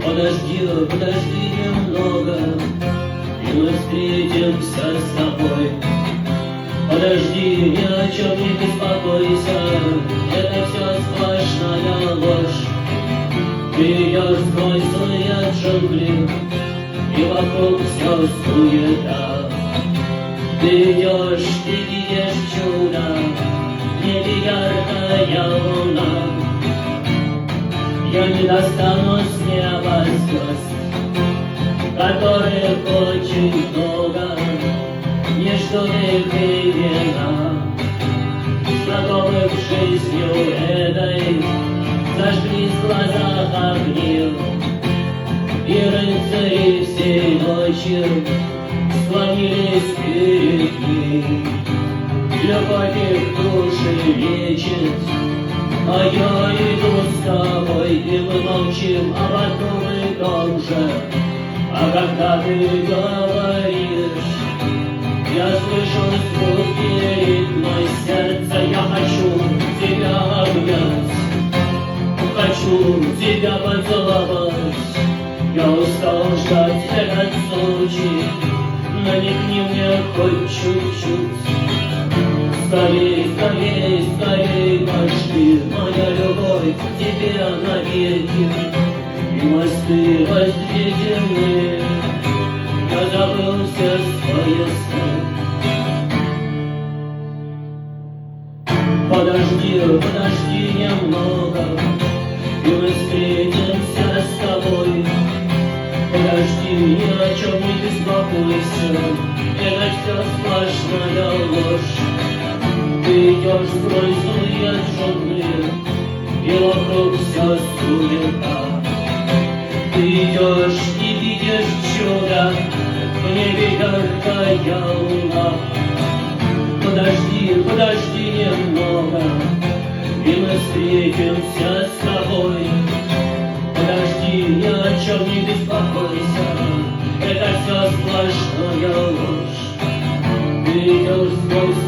Подожди, подожди немного, и мы встретимся с тобой. Подожди, ни о чем не беспокойся, это все сплошная ложь. Ты идешь сквозь злые джунгли, и вокруг все суета. Ты идешь, ты видишь чудо, в небе яркая луна. Я не достану с неба звезд, которых очень много, не жду их имена, знакомых жизнью этой. Зажглись в глазах огни, и рыцари всей ночи склонились перед ним. Любовь их души лечит, а я иду с тобой, и мы молчим об одном и том же. А когда ты говоришь, я слышу звуки ритма сердца. Я хочу тебя обнять, хочу тебя поцеловать. Я устал ждать этот случай, намекни мне хоть чуть-чуть. Скорей, скорей, скорей пошли, моя любовь к тебе навеки. И мосты возведены, я забыл все свои сны. Подожди, подожди немного, и мы встретимся с тобой. Подожди, ни о чем не беспокойся, это все сплошная ложь. Ты идешь сквозь злые джунгли, и вокруг все суета. Ты идешь и видишь чудо, в небе яркая луна. Подожди, подожди немного, и мы встретимся с тобой. Подожди, ни о чем не беспокойся, это все сплошная ложь. Ты идешь сквозь